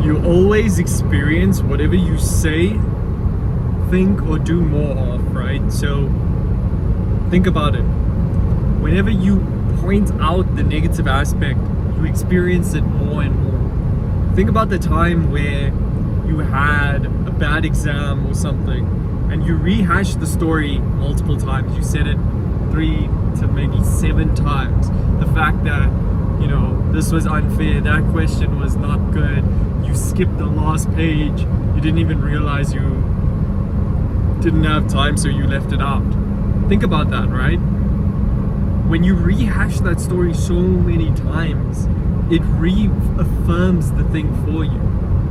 You always experience whatever you say, think, or do more of, right? So think about it. Whenever you point out the negative aspect, you experience it more and more. Think about the time where you had a bad exam or something and you rehashed the story multiple times. You said it 3 to maybe 7 times. The fact that, you know, this was unfair, that question was not good, you skipped the last page, you didn't even realize you didn't have time, so you left it out. Think about that, right? When you rehash that story so many times, it reaffirms the thing for you.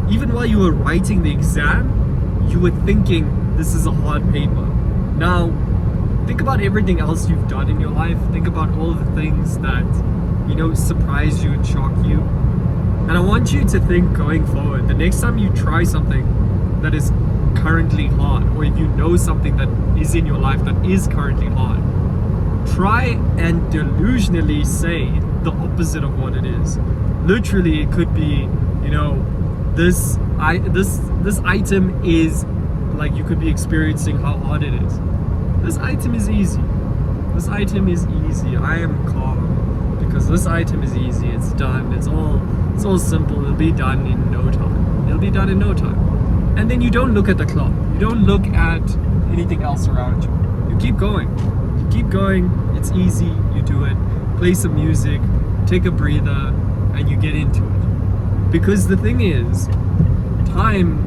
Even while you were writing the exam, you were thinking, this is a hard paper. Now, think about everything else you've done in your life. Think about all the things that, you know, surprise you and shock you. And I want you to think going forward, the next time you try something that is currently hard, or if you know something that is in your life that is currently hard, try and delusionally say the opposite of what it is. Literally, it could be, you know, this item is, like, you could be experiencing how hard it is. This item is easy. This item is easy. I am calm because this item is easy. It's done. It's all simple. It'll be done in no time. It'll be done in no time. And then you don't look at the clock. You don't look at anything else around you. You keep going. You keep going. It's easy. You do it. Play some music. Take a breather, and you get into it. Because the thing is, time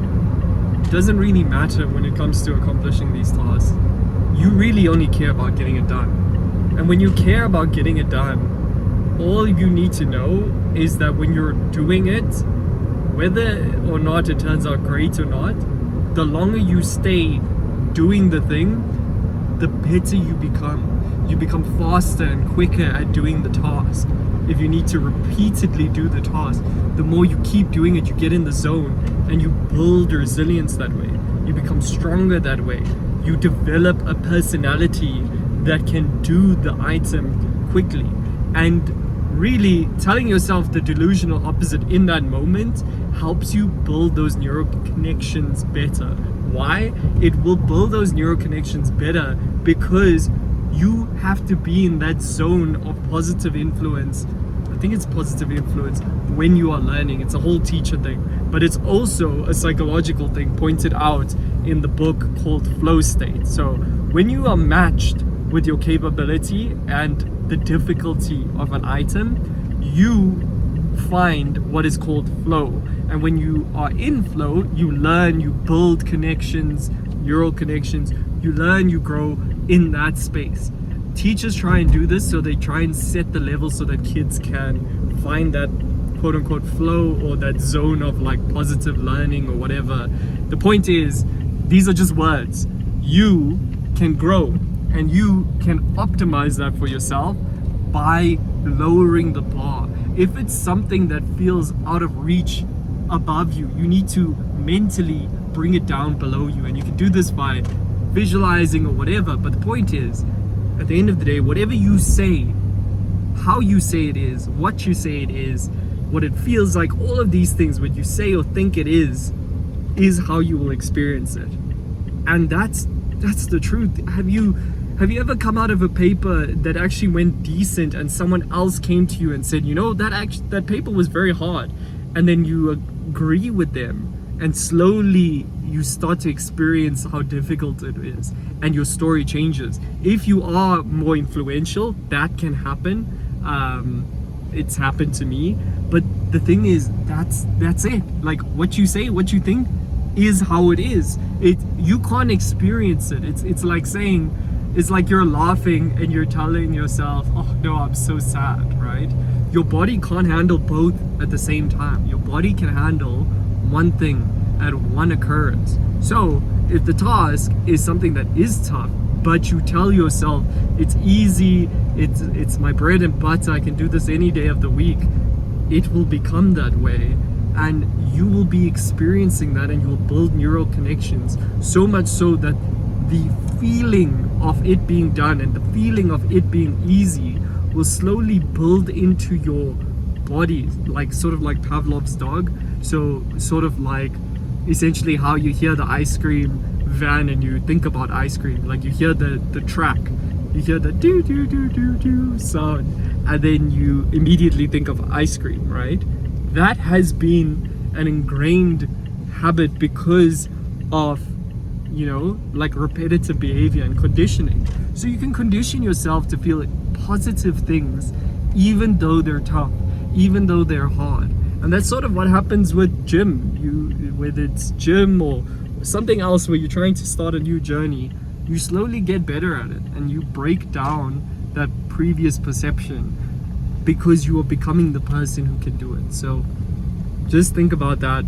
doesn't really matter when it comes to accomplishing these tasks. You really only care about getting it done. And when you care about getting it done, all you need to know is that when you're doing it, whether or not it turns out great or not, the longer you stay doing the thing, the better you become. You become faster and quicker at doing the task. If you need to repeatedly do the task, the more you keep doing it, you get in the zone and you build resilience that way. You become stronger that way. You develop a personality that can do the item quickly. And really telling yourself the delusional opposite in that moment helps you build those neural connections better. Why? It will build those neural connections better because you have to be in that zone of positive influence. I think it's positive influence when you are learning. It's a whole teacher thing, but it's also a psychological thing pointed out in the book called Flow State. So when you are matched with your capability and the difficulty of an item, you find what is called flow. And when you are in flow, you learn, you build connections, neural connections, you learn, you grow in that space. Teachers try and do this, so they try and set the level so that kids can find that quote unquote flow or that zone of like positive learning or whatever. The point is, these are just words. You can grow and you can optimize that for yourself by lowering the bar. If it's something that feels out of reach above you, you need to mentally bring it down below you, and you can do this by visualizing or whatever. But the point is, at the end of the day, whatever you say, how you say it is, what you say it is, what it feels like, all of these things, what you say or think it is how you will experience it. And that's the truth. Have you ever come out of a paper that actually went decent and someone else came to you and said, you know, that paper was very hard, and then you agree with them and slowly you start to experience how difficult it is and your story changes? If you are more influential, that can happen. It's happened to me. But the thing is, that's it. Like, what you say, what you think is how it is. You can't experience it. It's like saying, it's like you're laughing and you're telling yourself, oh no, I'm so sad, right? Your body can't handle both at the same time. Your body can handle one thing at one occurrence. So if the task is something that is tough, but you tell yourself it's easy, it's my bread and butter, I can do this any day of the week, it will become that way, and you will be experiencing that, and you will build neural connections, so much so that the feeling of it being done and the feeling of it being easy will slowly build into your body, like sort of like Pavlov's dog. So sort of like essentially how you hear the ice cream van and you think about ice cream, like you hear the track, you hear the do do do do do sound, and then you immediately think of ice cream, right? That has been an ingrained habit because of, you know, like repetitive behavior and conditioning. So you can condition yourself to feel positive things even though they're tough, even though they're hard. And that's sort of what happens with gym. You, whether it's gym or something else where you're trying to start a new journey, you slowly get better at it and you break down that previous perception because you are becoming the person who can do it. So just think about that,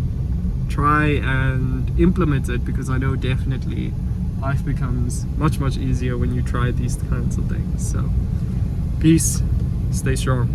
try and implement it, because I know definitely life becomes much easier when you try these kinds of things. So peace, stay strong.